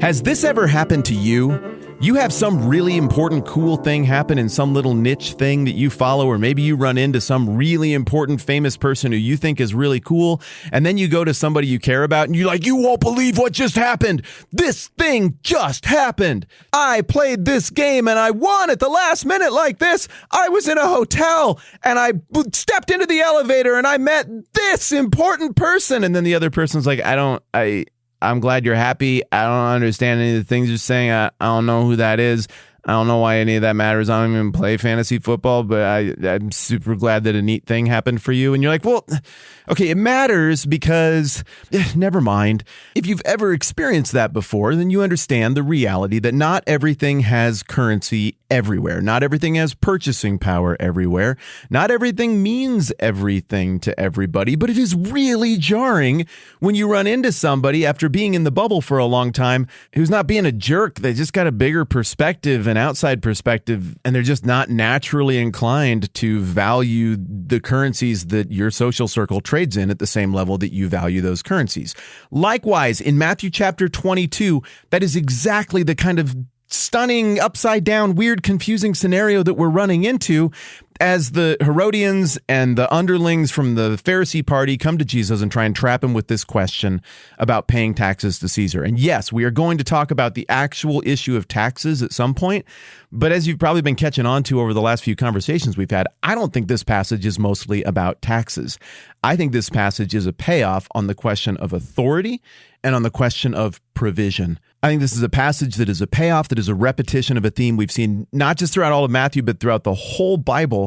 Has this ever happened to you? You have some really important, cool thing happen in some little niche thing that you follow, or maybe you run into some really important, famous person who you think is really cool, and then you go to somebody you care about and you're like, you won't believe what just happened. This thing just happened. I played this game and I won at the last minute like this. I was in a hotel and I stepped into the elevator and I met this important person. And then the other person's like, I'm glad you're happy. I don't understand any of the things you're saying. I don't know who that is. I don't know why any of that matters. I don't even play fantasy football, but I'm super glad that a neat thing happened for you. And you're like, well, okay, it matters because, never mind. If you've ever experienced that before, then you understand the reality that not everything has currency everywhere. Not everything has purchasing power everywhere. Not everything means everything to everybody, but it is really jarring when you run into somebody after being in the bubble for a long time who's not being a jerk. They just got a bigger perspective, an outside perspective, and they're just not naturally inclined to value the currencies that your social circle trades in at the same level that you value those currencies. Likewise, in Matthew chapter 22, that is exactly the kind of stunning, upside down, weird, confusing scenario that we're running into as the Herodians and the underlings from the Pharisee party come to Jesus and try and trap him with this question about paying taxes to Caesar. And yes, we are going to talk about the actual issue of taxes at some point. But as you've probably been catching on to over the last few conversations we've had, I don't think this passage is mostly about taxes. I think this passage is a payoff on the question of authority and on the question of provision. I think this is a passage that is a payoff, that is a repetition of a theme we've seen not just throughout all of Matthew, but throughout the whole Bible,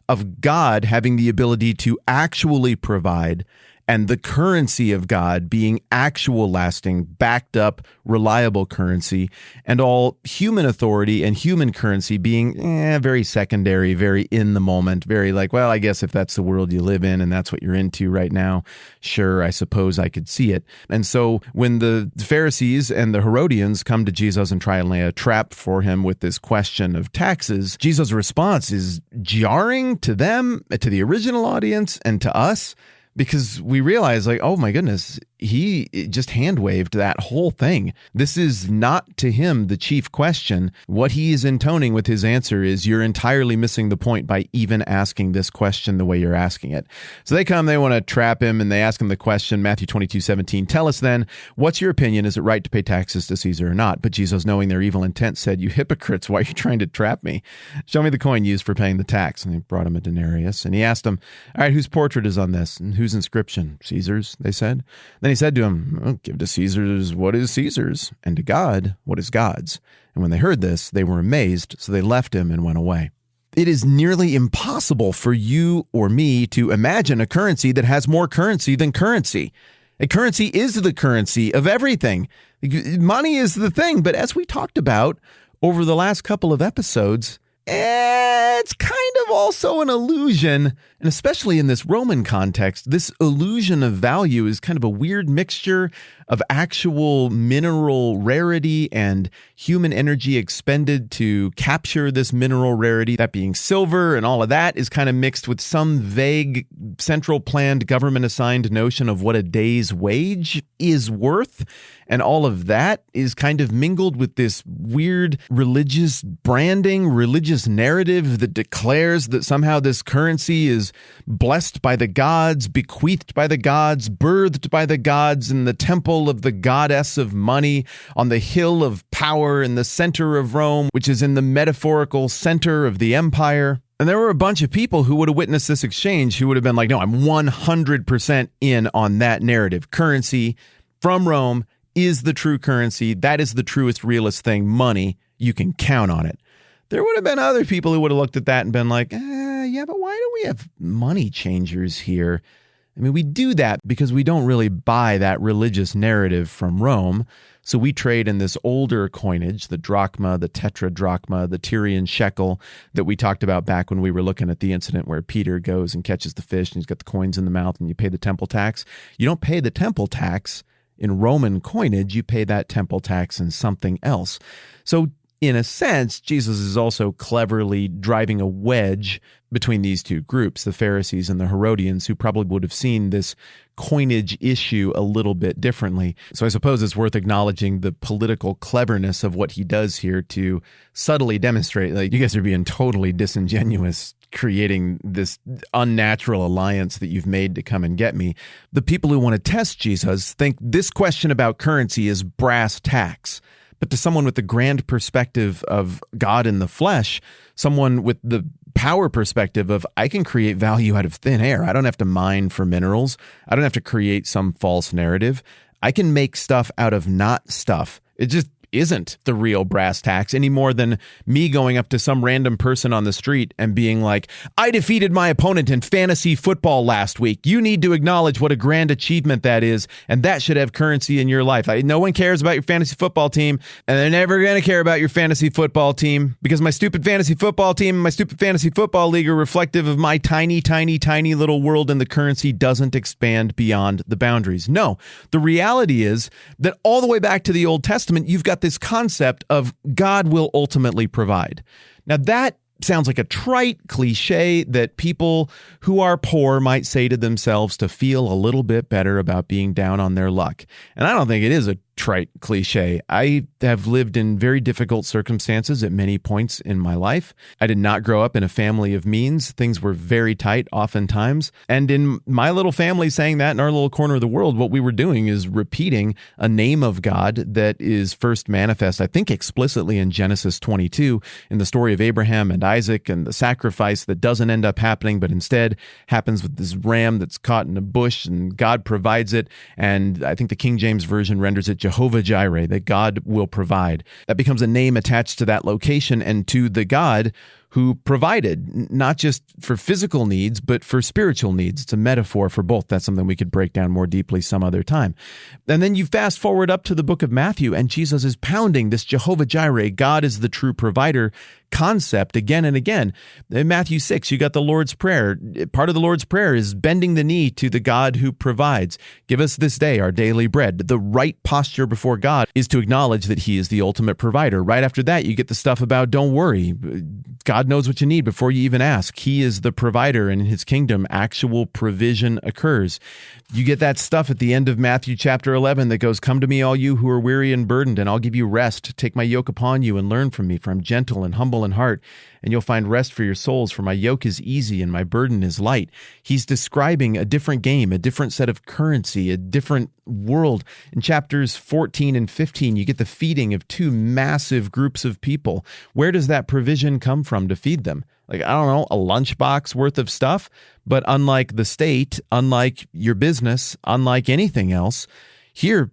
of God having the ability to actually provide, and the currency of God being actual, lasting, backed up, reliable currency, and all human authority and human currency being very secondary, very in the moment, very like, well, I guess if that's the world you live in and that's what you're into right now, sure, I suppose I could see it. And so when the Pharisees and the Herodians come to Jesus and try and lay a trap for him with this question of taxes, Jesus' response is jarring to them, to the original audience, and to us, because we realize, like, oh my goodness, he just hand-waved that whole thing. This is not to him the chief question. What he is intoning with his answer is, you're entirely missing the point by even asking this question the way you're asking it. So they come, they want to trap him, and they ask him the question, Matthew 22:17, tell us then, what's your opinion? Is it right to pay taxes to Caesar or not? But Jesus, knowing their evil intent, said, you hypocrites, why are you trying to trap me? Show me the coin used for paying the tax. And he brought him a denarius, and he asked him, all right, whose portrait is on this? And whose inscription? Caesar's, they said. Then he said to him, well, give to Caesar's what is Caesar's, and to God what is God's. And when they heard this, they were amazed, so they left him and went away. It is nearly impossible for you or me to imagine a currency that has more currency than currency. A currency is the currency of everything. Money is the thing, but as we talked about over the last couple of episodes, it's kind of also an illusion, and especially in this Roman context, this illusion of value is kind of a weird mixture of actual mineral rarity and human energy expended to capture this mineral rarity, that being silver, and all of that is kind of mixed with some vague central planned government assigned notion of what a day's wage is worth. And all of that is kind of mingled with this weird religious branding, religious narrative that declares that somehow this currency is blessed by the gods, bequeathed by the gods, birthed by the gods in the temple of the goddess of money on the hill of power in the center of Rome, which is in the metaphorical center of the empire. And there were a bunch of people who would have witnessed this exchange who would have been like, no, I'm 100% in on that narrative. Currency from Rome is the true currency. That is the truest, realest thing. Money, you can count on it. There would have been other people who would have looked at that and been like, yeah, but why do we have money changers here? I mean, we do that because we don't really buy that religious narrative from Rome. So we trade in this older coinage, the drachma, the tetradrachma, the Tyrian shekel that we talked about back when we were looking at the incident where Peter goes and catches the fish and he's got the coins in the mouth and you pay the temple tax. You don't pay the temple tax in Roman coinage. You pay that temple tax in something else. So in a sense, Jesus is also cleverly driving a wedge between these two groups, the Pharisees and the Herodians, who probably would have seen this coinage issue a little bit differently. So I suppose it's worth acknowledging the political cleverness of what he does here to subtly demonstrate, like, you guys are being totally disingenuous, creating this unnatural alliance that you've made to come and get me. The people who want to test Jesus think this question about currency is brass tacks. But to someone with the grand perspective of God in the flesh, someone with the power perspective of, I can create value out of thin air. I don't have to mine for minerals. I don't have to create some false narrative. I can make stuff out of not stuff. It just isn't the real brass tacks any more than me going up to some random person on the street and being like, I defeated my opponent in fantasy football last week. You need to acknowledge what a grand achievement that is, and that should have currency in your life. No one cares about your fantasy football team, and they're never going to care about your fantasy football team because my stupid fantasy football team and my stupid fantasy football league are reflective of my tiny, tiny, tiny little world, and the currency doesn't expand beyond the boundaries. No, the reality is that all the way back to the Old Testament, you've got this concept of God will ultimately provide. Now that sounds like a trite cliche that people who are poor might say to themselves to feel a little bit better about being down on their luck. And I don't think it is a trite cliche. I have lived in very difficult circumstances at many points in my life. I did not grow up in a family of means. Things were very tight oftentimes. And in my little family saying that in our little corner of the world, what we were doing is repeating a name of God that is first manifest, I think, explicitly in Genesis 22 in the story of Abraham and Isaac and the sacrifice that doesn't end up happening, but instead happens with this ram that's caught in a bush and God provides it. And I think the King James Version renders it Jehovah Jireh, that God will provide. That becomes a name attached to that location and to the God who provided, not just for physical needs, but for spiritual needs. It's a metaphor for both. That's something we could break down more deeply some other time. And then you fast forward up to the book of Matthew, and Jesus is pounding this Jehovah Jireh, God is the true provider concept again and again. In Matthew 6, you got the Lord's Prayer. Part of the Lord's Prayer is bending the knee to the God who provides. Give us this day our daily bread. The right posture before God is to acknowledge that he is the ultimate provider. Right after that, you get the stuff about don't worry. God knows what you need before you even ask. He is the provider, and in his kingdom, actual provision occurs. You get that stuff at the end of Matthew chapter 11 that goes, come to me, all you who are weary and burdened, and I'll give you rest. Take my yoke upon you and learn from me, for I'm gentle and humble in heart, and you'll find rest for your souls, for my yoke is easy and my burden is light. He's describing a different game, a different set of currency, a different world. In chapters 14 and 15, you get the feeding of two massive groups of people. Where does that provision come from to feed them? Like, I don't know, a lunchbox worth of stuff? But unlike the state, unlike your business, unlike anything else, here,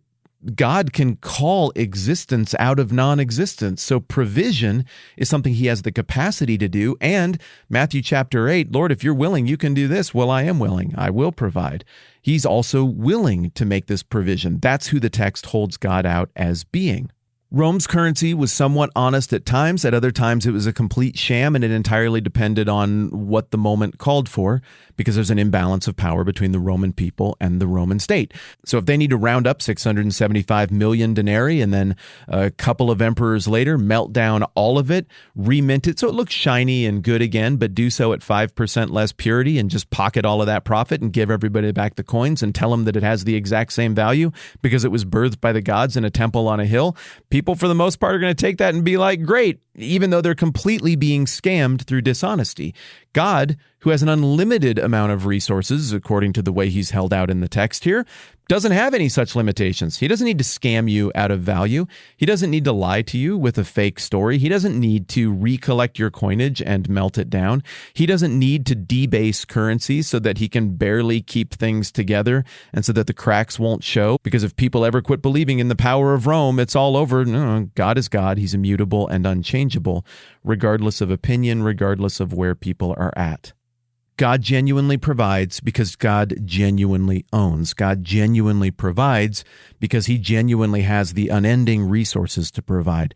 God can call existence out of non-existence. So provision is something he has the capacity to do. And Matthew chapter 8, Lord, if you're willing, you can do this. Well, I am willing. I will provide. He's also willing to make this provision. That's who the text holds God out as being. Rome's currency was somewhat honest at times. At other times, it was a complete sham, and it entirely depended on what the moment called for, because there's an imbalance of power between the Roman people and the Roman state. So if they need to round up 675 million denarii and then a couple of emperors later melt down all of it, remint it so it looks shiny and good again, but do so at 5% less purity and just pocket all of that profit and give everybody back the coins and tell them that it has the exact same value because it was birthed by the gods in a temple on a hill, people for the most part are going to take that and be like, great, even though they're completely being scammed through dishonesty. God, who has an unlimited amount of resources, according to the way he's held out in the text here, doesn't have any such limitations. He doesn't need to scam you out of value. He doesn't need to lie to you with a fake story. He doesn't need to recollect your coinage and melt it down. He doesn't need to debase currency so that he can barely keep things together and so that the cracks won't show. Because if people ever quit believing in the power of Rome, it's all over. No, God is God. He's immutable and unchangeable, regardless of opinion, regardless of where people are at. God genuinely provides because God genuinely owns. God genuinely provides because he genuinely has the unending resources to provide.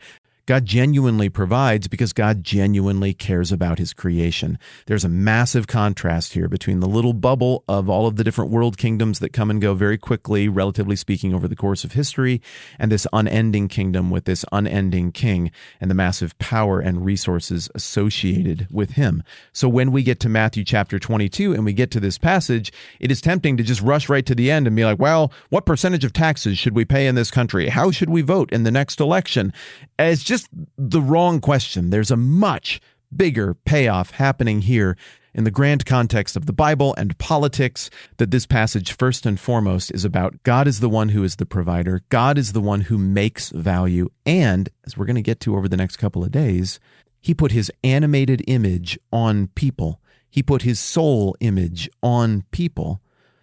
God genuinely provides because God genuinely cares about his creation. There's a massive contrast here between the little bubble of all of the different world kingdoms that come and go very quickly, relatively speaking, over the course of history, and this unending kingdom with this unending king and the massive power and resources associated with him. So when we get to Matthew chapter 22 and we get to this passage, it is tempting to just rush right to the end and be like, well, what percentage of taxes should we pay in this country? How should we vote in the next election? It's just the wrong question. There's a much bigger payoff happening here in the grand context of the Bible and politics that this passage first and foremost is about. God is the one who is the provider. God is the one who makes value. And as we're going to get to over the next couple of days, he put his animated image on people. He put his soul image on people.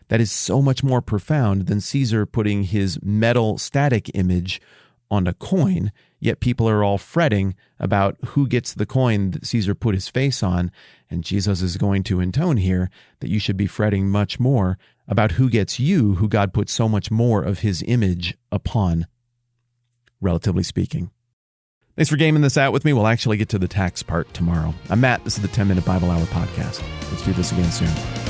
That is so much more profound than Caesar putting his metal static image on a coin, yet people are all fretting about who gets the coin that Caesar put his face on, and Jesus is going to intone here that you should be fretting much more about who gets you, who God put so much more of his image upon, relatively speaking. Thanks for gaming this out with me. We'll actually get to the tax part tomorrow. I'm Matt. This is the 10-Minute Bible Hour podcast. Let's do this again soon.